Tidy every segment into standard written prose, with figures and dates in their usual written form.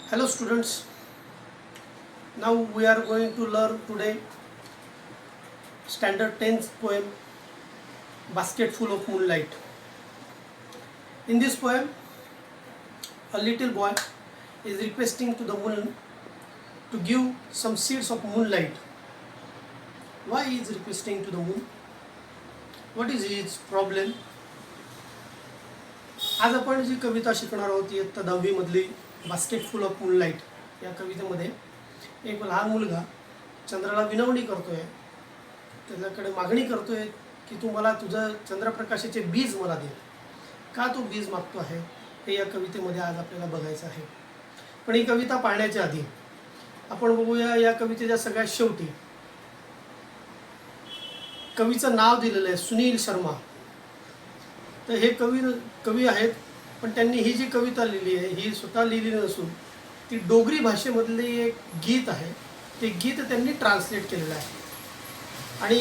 Hello students, now we are going to learn today standard 10th poem Basket Full of Moonlight. In this poem, a little boy is requesting to the moon to give some seeds of moonlight. Why he is requesting to the moon? What is his problem? आज आपण जी कविता शिकणार आहोत इयत्ता 10वी मधली basket full of moonlight या कवितेमध्ये एक लहान मुलगा चंद्राला विनवणी करतोय, त्याच्याकडे मागणी करतोय की तू मला तुझं चंद्रप्रकाशाचे बीज मला दे. का तो बीज मागतो आहे हे या कवितेमध्ये आज आपल्याला बघायचं आहे. पण ही कविता पाहण्याच्या आधी आपण बघूया या कवितेच्या सगळ्यात शेवटी कवीचं नाव दिलेलं आहे सुनील शर्मा. तर हे कवी आहेत, पण त्यांनी ही जी कविता लिहिली आहे ही स्वतः लिहिली नसून ती डोगरी भाषेमधली एक गीत आहे. ते गीत त्यांनी ट्रान्सलेट केलेलं आहे आणि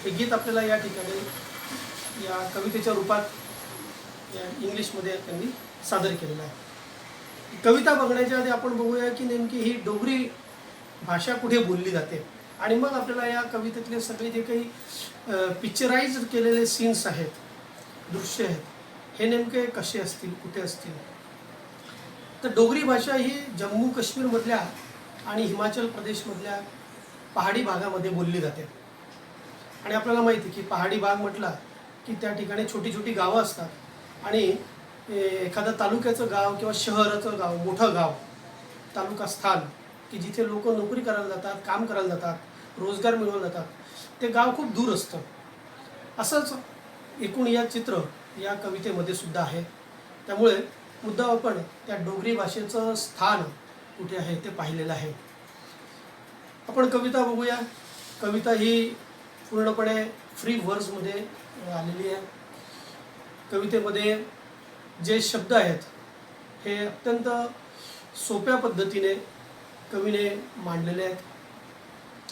हे गीत आपल्याला या ठिकाणी या कवितेच्या रूपात या इंग्लिशमध्ये त्यांनी सादर केलेलं आहे. कविता बघण्याच्या आधी आपण बघूया की नेमकी ही डोगरी भाषा कुठे बोलली जाते आणि मग आपल्याला या कवितेतले सगळे जे काही पिक्चराइज केलेले सीन्स आहेत, दृश्य आहेत, हे नेमके कसे असतील, कुठे असतील. तर डोगरी भाषा ही जम्मू काश्मीरमधल्या आणि हिमाचल प्रदेशमधल्या पहाडी भागामध्ये बोलली जाते. आणि आपल्याला माहिती की पहाडी भाग म्हटला की त्या ठिकाणी छोटी छोटी गावं असतात आणि एखादं तालुक्याचं गाव किंवा शहराचं गाव, मोठं गाव, तालुका स्थान की जिथे लोक नोकरी करायला जातात, काम करायला जातात, रोजगार मिळवला जातात, ते गाव खूप दूर असतं. असंच एकूण या चित्र या कवितेमध्ये सुद्धा आहे. त्यामुळे मुद्दाम आपण त्या डोगरी भाषेचं स्थान कुठे आहे ते पाहिलेलं आहे. आपण कविता बघूया. कविता ही पूर्णपणे फ्री वर्ड्समध्ये आलेली आहे. कवितेमध्ये जे शब्द आहेत हे अत्यंत सोप्या पद्धतीने कवीने मांडलेले आहेत.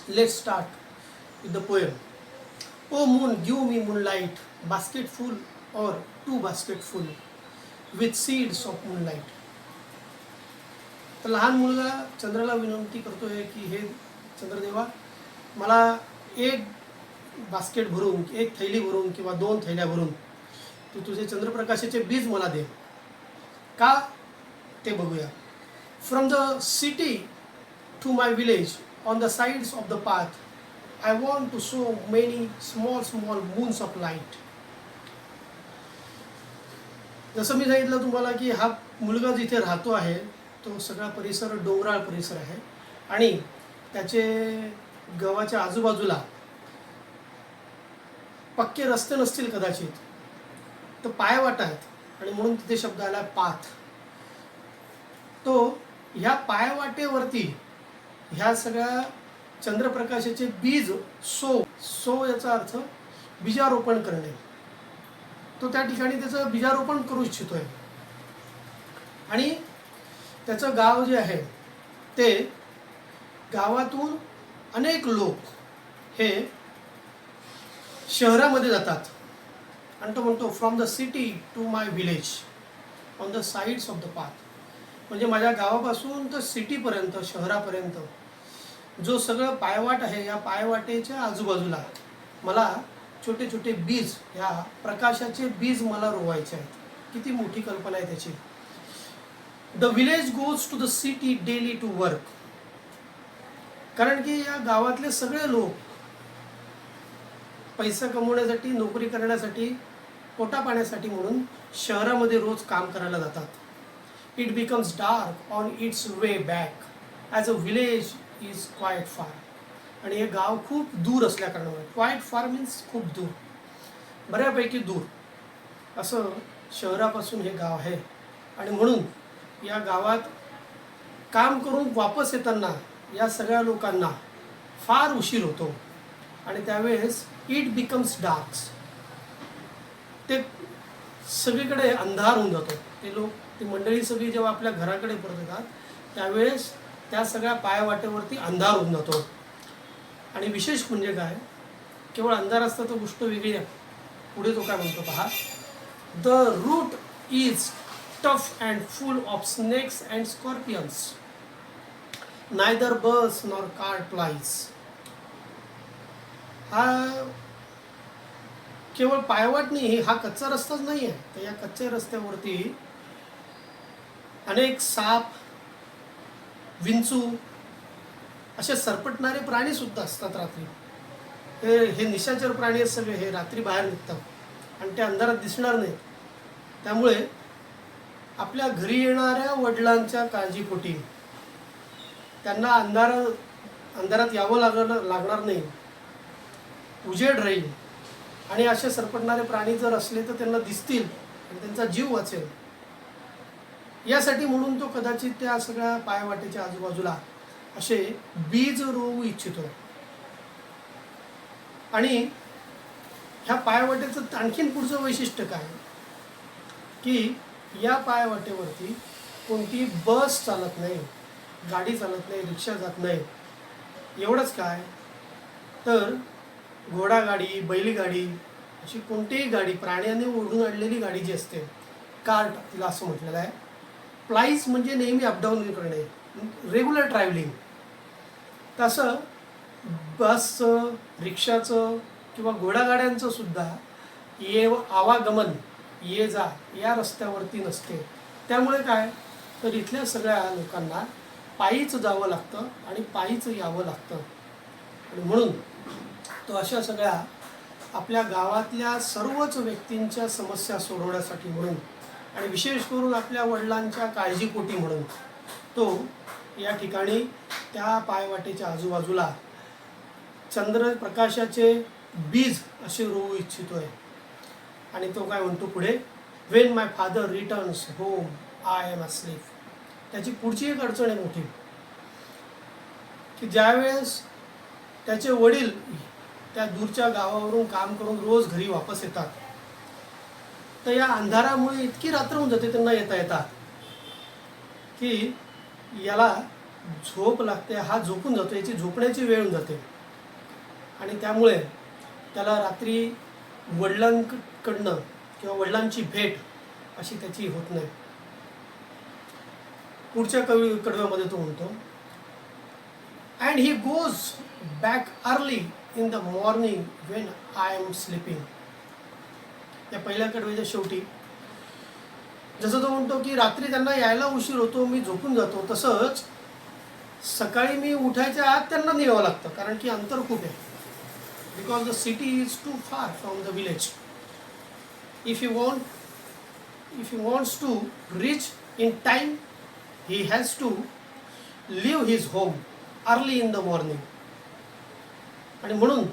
Let's start with the poem. Oh moon give me moonlight, basket full or 2 baskets full with seeds of moonlight. तर लहान मुलगा चंद्राला विनंती करतोय की हे चंद्रदेवा, मला एक बास्केट भरून, एक थैली भरून किंवा 2 थैल्या भरून तू तुझे चंद्रप्रकाशाचे बीज मला दे. का ते बघूया. From the city to my village on the sides of the path I want to show many small moons of light. जसं मी सांगितलं तुम्हाला की हा मुलगा जिथे राहतो आहे तो सगळा परिसर डोंगराळ परिसर आहे आणि त्याचे गावाच्या आजूबाजूला पक्के रस्ते नसतील कदाचित, तर पायवाटा आहेत आणि म्हणून तिथे शब्द आला पाथ. तो ह्या पायवाटेवरती ह्या सगळ्या चंद्रप्रकाशाचे बीज सो याचा अर्थ बीजारोपण करणे. तो त्या ठिकाणी त्याचं बीजारोपण करू इच्छितोय आणि त्याचं गाव जे आहे ते गावातून अनेक लोक हे शहरामध्ये जातात आणि तो म्हणतो from the city to my village on the sides of the path. म्हणजे माझ्या गावापासून तर सिटीपर्यंत, शहरापर्यंत जो सगळं पायवाट आहे या पायवाटेच्या आजूबाजूला मला छोटे छोटे बीज, या प्रकाशाचे बीज मला रोवायचे आहेत. किती मोठी कल्पना आहे त्याची. The village goes to the city daily to work. कारण की या गावातले सगळे लोक पैसा कमवण्यासाठी, नोकरी करण्यासाठी, पोटा पाण्यासाठी म्हणून शहरामध्ये रोज काम करायला जातात. It becomes dark on it's way back as a village is quite फार. आणि हे गाव खूप दूर असल्या कारणामुळे, क्वाईट फार मीन्स खूप दूर, बऱ्यापैकी दूर असं शहरापासून हे गाव आहे. आणि म्हणून या गावात काम करून वापस येताना या सगळ्या लोकांना फार उशीर होतो आणि त्यावेळेस इट बिकम्स डार्क. ते सगळीकडे अंधार होऊन जातो. ते लोक, ती मंडळी सगळी जेव्हा आपल्या घराकडे परत येतात त्यावेळेस त्या सगळ्या पायवाटेवरती अंधार होऊन जातो. आणि विशेष म्हणजे काय, केवळ अंधार असतं तर गोष्ट वेगळी आहे. पुढे तो काय म्हणतो पहा. The route is tough and full of snakes and scorpions. Neither bus nor car plies. हा केवळ पायवाट नाही, हा कच्चा रस्ताच नाही आहे. तर या कच्च्या रस्त्यावरती अनेक साप, विंचू असे सरपटणारे प्राणी सुद्धा असतात रात्री. हे निशाचर प्राणी आहेत सगळे. हे रात्री बाहेर निघतात आणि ते अंधारात दिसणार नाहीत. त्यामुळे आपल्या घरी येणाऱ्या वडिलांच्या काळजीपोटी त्यांना अंधारात यावं लागणार नाही, उजेड राहील. आणि असे सरपटणारे प्राणी जर असले तर त्यांना दिसतील आणि त्यांचा जीव वाचेल. यासाठी म्हणून तो कदाचित त्या सगळ्या पायवाटेच्या आजूबाजूला असे बीज रोवू इच्छितो. आणि ह्या पायवाटेचं आणखीन पुढचं वैशिष्ट्य काय, की या पायवाटेवरती कोणती बस चालत नाही, गाडी चालत नाही, रिक्षा जात नाही. एवढंच काय, तर घोडागाडी, बैलगाडी अशी कोणतीही गाडी, प्राण्यांनी ओढून आणलेली गाडी जी असते, कार्ट तिला असं म्हटलेलं आहे. प्लाइज म्हणजे नेहमी अपडाऊन करणे, रेग्युलर ट्रॅव्हलिंग. तसं बसचं, रिक्षाचं किंवा घोडागाड्यांचं सुद्धा आवागमन, ये जा या रस्त्यावरती नसते. त्यामुळे काय, तर इथल्या सगळ्या लोकांना पायीच जावं लागतं आणि पायीच यावं लागतं. आणि म्हणून तो अशा सगळ्या आपल्या गावातल्या सर्वच व्यक्तींच्या समस्या सोडवण्यासाठी म्हणून आणि विशेष करून आपल्या वडिलांच्या काळजीपोटी म्हणून तो या ठिकाणी त्या पायवाटेच्या आजूबाजूला चंद्रप्रकाशाचे बीज असे रोवू इच्छितोय. आणि तो काय म्हणतो पुढे, when my father returns home I am asleep. त्याची पुढची एक अडचण आहे मोठी, की ज्यावेळेस त्याचे वडील त्या दूरच्या गावावरून काम करून रोज घरी वापस येतात, तर या अंधारामुळे इतकी रात्र होऊन जाते त्यांना येता की याला झोप लागते, हा झोपून जातो, याची झोपण्याची वेळ होऊन जाते. आणि त्यामुळे त्याला रात्री वडिलांकडनं किंवा वडिलांची भेट अशी त्याची होत नाही. पुढच्या कडव्यामध्ये तो म्हणतो, and he goes back early in the morning when I am sleeping. या पहिल्या कडव्याच्या शेवटी जसं तो म्हणतो की रात्री त्यांना यायला उशीर होतो, मी झोपून जातो, तसंच सकाळी मी उठायच्या आत त्यांना निघावं लागतं, कारण की अंतर खूप आहे. Because the city is too far from the village. If he wants to reach in time, he has to leave his home early in the morning. आणि म्हणून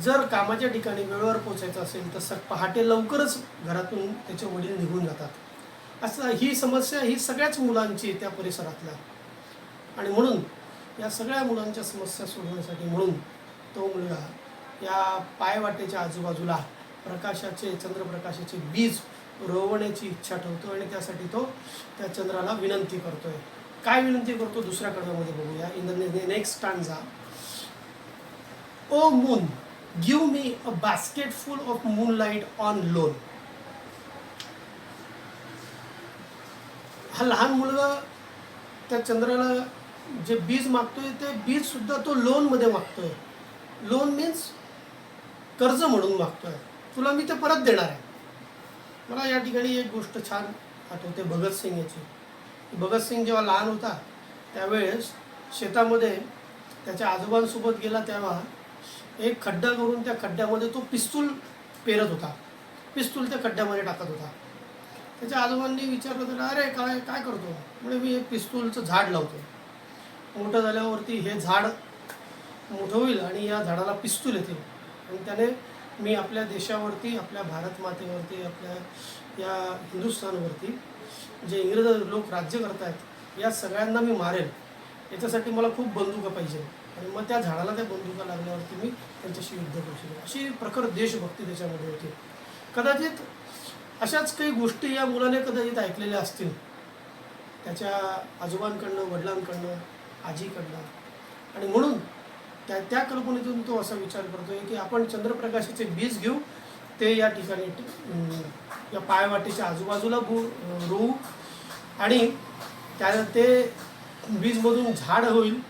जर कामाच्या ठिकाणी वेळेवर पोचायचं असेल तर पहाटे लवकरच घरातून त्याचे वडील निघून जातात. असं ही समस्या ही सगळ्याच मुलांची त्या परिसरातल्या. आणि म्हणून या सगळ्या मुलांच्या समस्या सोडवण्यासाठी म्हणून तो मुलगा या पायवाटेच्या आजूबाजूला चंद्रप्रकाशाचे बीज रोवण्याची इच्छा ठेवतो. आणि त्यासाठी तो त्या चंद्राला विनंती करतोय. काय विनंती करतो दुसऱ्या कडव्यामध्ये बघूया. In the next stanza, oh moon give me a basket full of moonlight on loan. हा लहान मुलगा त्या चंद्राला जे बीज मागतोय ते बीज सुद्धा तो लोनमध्ये मागतोय. लोन मीन्स कर्ज म्हणून मागतोय. तुला मी ते परत देणार आहे. मला या ठिकाणी एक गोष्ट छान आठवते भगतसिंग याची. भगतसिंग जेव्हा लहान होता त्यावेळेस शेतामध्ये त्याच्या आजोबांसोबत गेला, तेव्हा एक खड्डा करून त्या खड्ड्यामध्ये तो पिस्तूल पेरत होता. पिस्तूल त्या खड्ड्यामध्ये टाकत होता. त्याच्या आजोबांनी विचारलं त्याला, अरे काय काय करतो? म्हणजे मी एक पिस्तूलचं झाड लावतो. मोठं झाल्यावरती हे झाड मोठं होईल आणि या झाडाला पिस्तूल येतील आणि त्याने मी आपल्या देशावरती, आपल्या भारत मातेवरती, आपल्या या हिंदुस्थानवरती जे इंग्रज लोक राज्य करत आहेत या सगळ्यांना मी मारेल. याच्यासाठी मला खूप बंदुका पाहिजे. आणि मग त्या झाडाला त्या बंदुका लागल्यावरती मी त्यांच्याशी युद्ध करू शकेन. अशी प्रखर देशभक्ती त्याच्यामध्ये होती. कदाचित अशाच काही गोष्टी या मुलाने कदाचित ऐकलेल्या असतील त्याच्या आजोबांकडनं, वडिलांकडनं, आजीकडनं. आणि म्हणून त्या कल्पनेतून तो असा विचार करतोय की आपण चंद्रप्रकाशाचे बीज घेऊ, ते या ठिकाणी या पायवाटेच्या आजूबाजूला रोवू आणि ते बीजमधून झाड होईल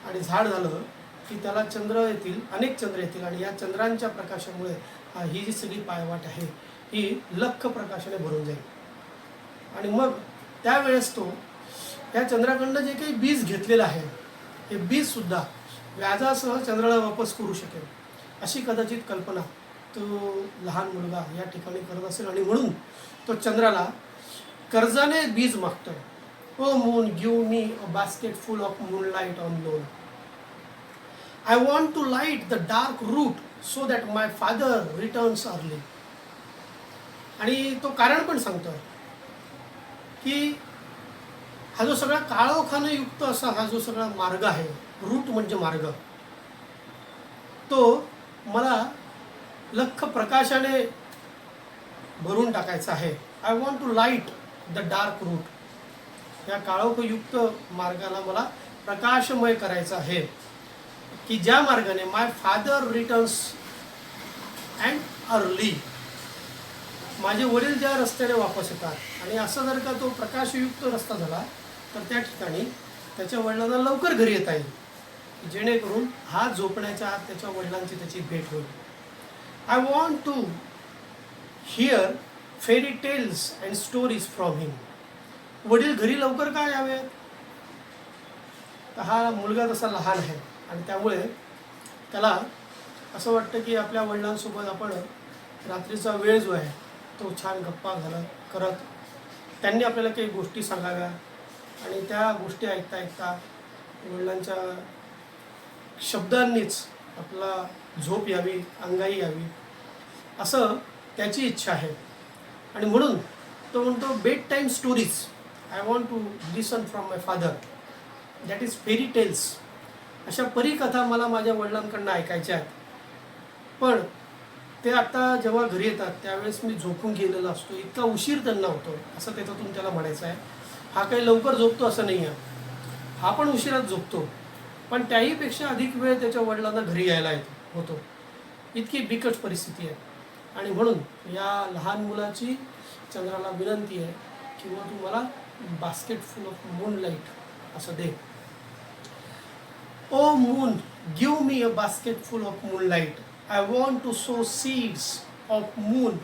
आणि झाड झालं की त्याला चंद्र येतील, अनेक चंद्र येतील आणि या चंद्रांच्या प्रकाशामुळे ही जी सगळी पायवाट आहे ही लख प्रकाशाने भरून जाईल. आणि मग त्यावेळेस तो या चंद्राकडनं जे काही बीज घेतलेलं आहे हे बीजसुद्धा व्याजासह चंद्राला वापस करू शकेल, अशी कदाचित कल्पना तो लहान मुलगा या ठिकाणी करत असेल. आणि म्हणून तो चंद्राला कर्जाने बीज मागतोय. O moon give me a basket full of moonlight on loan. I want to light the dark route so that my father returns early. आणि तो कारण पण सांगतोय की हा जो सगळा काळोखाने युक्त असा हा जो सगळा मार्ग आहे, रूट म्हणजे मार्ग, तो मला लख प्रकाशाने भरून टाकायचा आहे. I want to light the dark route. या काळोखयुक्त मार्गाला मला प्रकाशमय करायचं आहे की ज्या मार्गाने माय फादर रिटर्न्स अँड अर्ली. माझे वडील ज्या रस्त्याने वापस येतात. आणि असं जर का तो प्रकाशयुक्त रस्ता झाला तर त्या ठिकाणी त्याच्या वडिलांना लवकर घरी येता येईल, जेणेकरून हा झोपण्याच्या आत त्याच्या वडिलांची त्याची भेट होईल. I want to hear fairy tales and stories from him. वडील घरी लवकर का यावेत? तर हा मुलगा तसा लहान आहे आणि त्यामुळे त्याला असं वाटतं की आपल्या वडिलांसोबत आपण रात्रीचा वेळ जो आहे तो छान गप्पा करत त्यांनी आपल्याला काही गोष्टी सांगाव्या आणि त्या गोष्टी ऐकता ऐकता वडिलांच्या शब्दांनीच आपला झोप यावी, अंगाई यावी, असं त्याची इच्छा आहे. आणि म्हणून तो म्हणतो bed time stories. I want to listen from my father, that is fairy tales. अशा परीकथा मला माझ्या वडिलांकडनं ऐकायच्या आहेत. पण ते आता जेव्हा घरी येतात त्यावेळेस मी झोपून गेलेला असतो, इतका उशीर त्यांना होतो, असं त्याच्यातून त्याला म्हणायचं आहे. हा काही लवकर झोपतो असं नाही आहे, हा पण उशिरात झोपतो, पण त्याहीपेक्षा अधिक वेळ त्याच्या वडिलांना घरी यायला होतो. इतकी बिकट परिस्थिती आहे. आणि म्हणून या लहान मुलाची चंद्राला विनंती आहे की मग तू मला बास्केट फुल ऑफ मूनलाईट असं दे. O moon give me a basket full of moonlight. I want to sow seeds of moon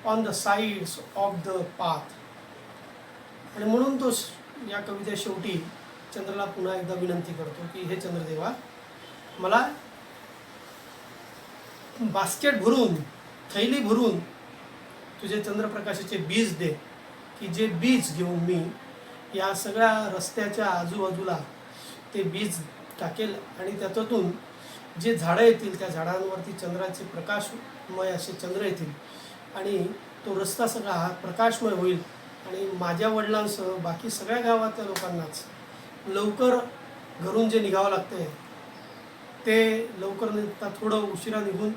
on the sides of the path. आणि म्हणून तो या कवितेच्या शेवटी चंद्राला पुन्हा एकदा विनंती करतो की हे चंद्रदेवा, मला बास्केट भरून, थैली भरून तुझे चंद्रप्रकाशाचे बीज दे, की जे बीज घेऊन मी या सगळ्या रस्त्याच्या आजूबाजूला ते बीज टाकेल आणि त्याच्यातून जे झाडं येतील त्या झाडांवरती चंद्राचे प्रकाशमय असे चंद्र येतील आणि तो रस्ता सगळा हा प्रकाशमय होईल. आणि माझ्या वडिलांसह बाकी सगळ्या गावातल्या लोकांनाच लवकर घरून जे निघावं लागतं ते लवकर निघता, थोडं उशिरा निघून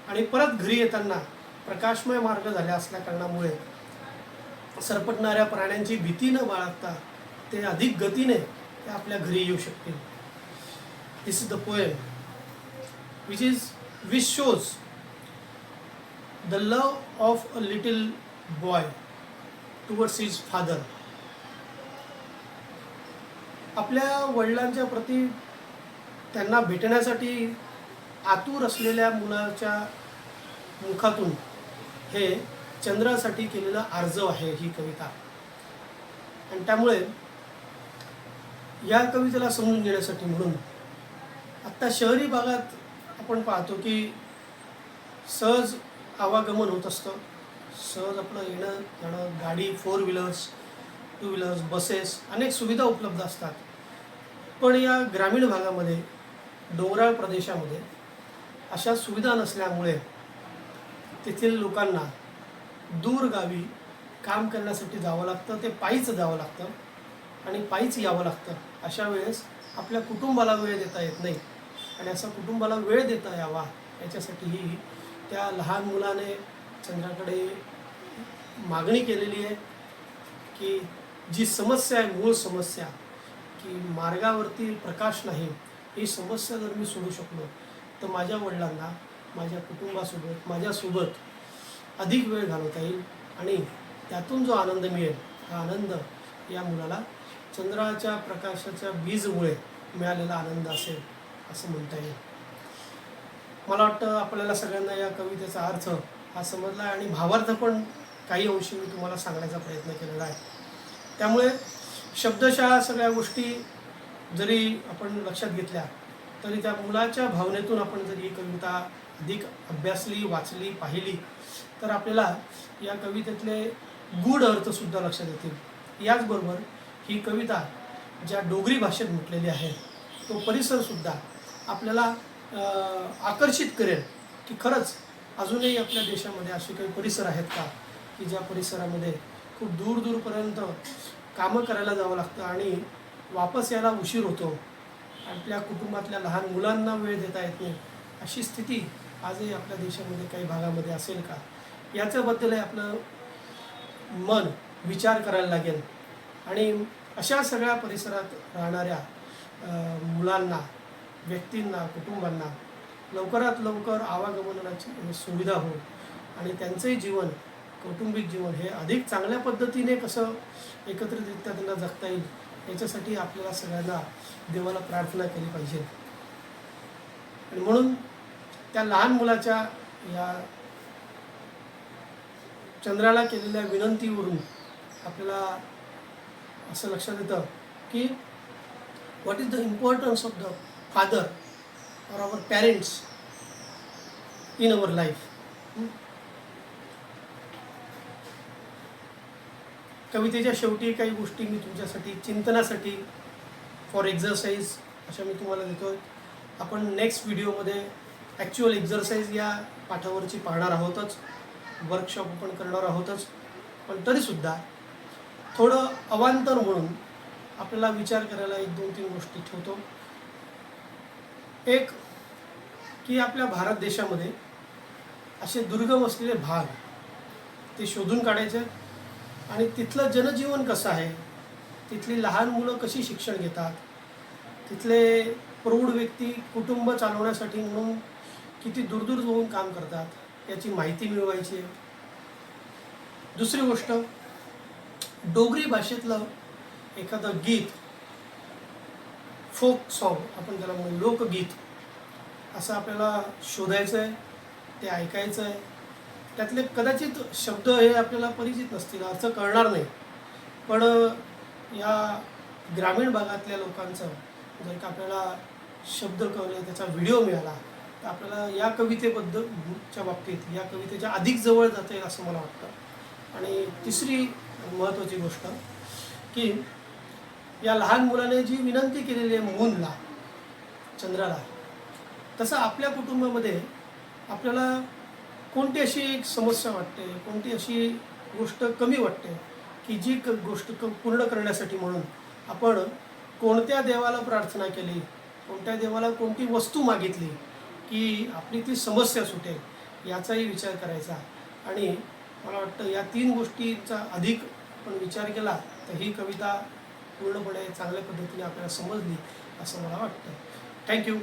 आणि परत घरी येताना प्रकाशमय मार्ग झाल्या असल्या कारणामुळे सरपटणाऱ्या प्राण्यांची भीती न बाळगता ते अधिक गतीने ते आपल्या घरी येऊ शकतील. This is the poem which shows the love of a little boy towards his father. आपल्या वडिलांच्या प्रती त्यांना भेटण्यासाठी आतुर असलेल्या मुलाच्या मुखातून हे चंद्रासाठी केलेलं आर्जव आहे ही कविता. आणि त्यामुळे या कवितेला समजून घेण्यासाठी म्हणून आत्ता शहरी भागात आपण पाहतो की सहज आवागमन होत असतं, सहज आपलं येणं जाणं, गाडी, 4 व्हीलर्स, 2 व्हीलर्स, बसेस, अनेक सुविधा उपलब्ध असतात. पण या ग्रामीण भागामध्ये, डोंगराळ प्रदेशामध्ये अशा सुविधा नसल्यामुळे तेथील लोकांना दूर गावी काम करण्यासाठी जावं लागतं, ते पायीच जावं लागतं आणि पायीच यावं लागतं. अशा वेळेस आपल्या कुटुंबाला वेळ देता येत नाही आणि असा कुटुंबाला वेळ देता यावा याच्यासाठीही त्या लहान मुलाने चंद्राकडे मागणी केलेली आहे की जी समस्या आहे, मूळ समस्या की मार्गावरती प्रकाश नाही, ही समस्या जर मी सोडू शकलो तर माझ्या वडिलांना माझ्या कुटुंबासोबत माझ्यासोबत अधिक वेळ घालवता येईल आणि त्यातून जो आनंद मिळेल हा आनंद या मुलाला चंद्राच्या प्रकाशाच्या बीजमुळे मिळालेला आनंद असेल असं म्हणता येईल. मला वाटतं आपल्याला सगळ्यांना या कवितेचा अर्थ हा समजला आहे आणि भावार्थ पण काही अंशी मी तुम्हाला सांगण्याचा प्रयत्न केलेला आहे. त्यामुळे शब्दशः सगळ्या गोष्टी जरी आपण लक्षात घेतल्या तरी त्या मुलाच्या भावनेतून आपण जर ही कविता अधिक अभ्यासली, वाचली, पाहिली तर आपल्याला या कवितेतले गूढ अर्थसुद्धा लक्षात येतील. याचबरोबर ही कविता ज्या डोगरी भाषेत म्हटलेली आहे तो परिसरसुद्धा आपल्याला आकर्षित करेल की खरंच अजूनही आपल्या देशामध्ये असे काही परिसर आहेत का की ज्या परिसरामध्ये खूप दूरपर्यंत कामं करायला जावं लागतं आणि वापस यायला उशीर होतो, आपल्या कुटुंबातल्या लहान मुलांना वेळ देता येत नाही. अशी स्थिती आजही आपल्या देशामध्ये काही भागामध्ये असेल का, याच्याबद्दलही आपलं मन विचार करायला लागेल. आणि अशा सगळ्या परिसरात राहणाऱ्या मुलांना, व्यक्तींना, कुटुंबांना लवकरात लवकर आवागमनाची सुविधा हो आणि त्यांचंही जीवन, कौटुंबिक जीवन हे अधिक चांगल्या पद्धतीने कसं एकत्रितरित्या त्यांना जगता येईल याच्यासाठी आपल्याला सगळ्यांना देवाला प्रार्थना केली पाहिजे. आणि म्हणून त्या लहान मुलाच्या या चंद्राला केलेल्या विनंतीवरून आपल्याला असं लक्षात येतं की what is the importance of the father or our parents in our life. कवितेच्या शेवटी काही गोष्टी मी तुमच्यासाठी चिंतनासाठी फॉर एक्झरसाइज अशा मी तुम्हाला देतो. आपण नेक्स्ट व्हिडिओमध्ये ॲक्च्युअल एक्झरसाइज या पाठावरची पाहणार आहोतच, वर्कशॉप पण करणार आहोतच. पण तरीसुद्धा थोडं अवांतर म्हणून आपल्याला विचार करायला 1-2-3 गोष्टी ठेवतो. एक की आपल्या भारत देशामध्ये असे दुर्गम असलेले भाग ते शोधून काढायचे आणि तिथलं जनजीवन कसं आहे, तिथली लहान मुलं कशी शिक्षण घेतात, तिथले प्रौढ व्यक्ती कुटुंब चालवण्यासाठी म्हणून किती दूर जाऊन काम करतात याची माहिती मिळवायची. दुसरी गोष्ट, डोगरी भाषेतलं एखादं गीत, फोक सॉन्ग आपण त्याला म्हणू, लोकगीत असं आपल्याला शोधायचं आहे, ते ऐकायचं आहे. त्यातले कदाचित शब्द हे आपल्याला परिचित नसतील, अर्थ कळणार नाही, पण या ग्रामीण भागातल्या लोकांचं जर का आपल्याला शब्द कळले, त्याचा व्हिडिओ मिळाला तर आपल्याला या कवितेबद्दलच्या बाबतीत या कवितेच्या अधिक जवळ जाता येईल असं मला वाटतं. आणि तिसरी महत्त्वाची गोष्ट की या लहान मुलाने जी विनंती केलेली आहे मूनला, चंद्राला, तसं आपल्या कुटुंबामध्ये आपल्याला कोणती अशी एक समस्या वाटते, कोणती अशी गोष्ट कमी वाटते की जी गोष्ट पूर्ण करण्यासाठी म्हणून आपण कोणत्या देवाला प्रार्थना केली, कोणत्या देवाला कोणती वस्तू मागितली की आपली ती समस्या सुटेल, याचाही विचार करायचा. आणि मला वाटतं या 3 गोष्टींचा अधिक आपण विचार केला तर ही कविता पूर्णपणे चांगल्या पद्धतीने आपल्याला समजली असं मला वाटतं. थँक्यू.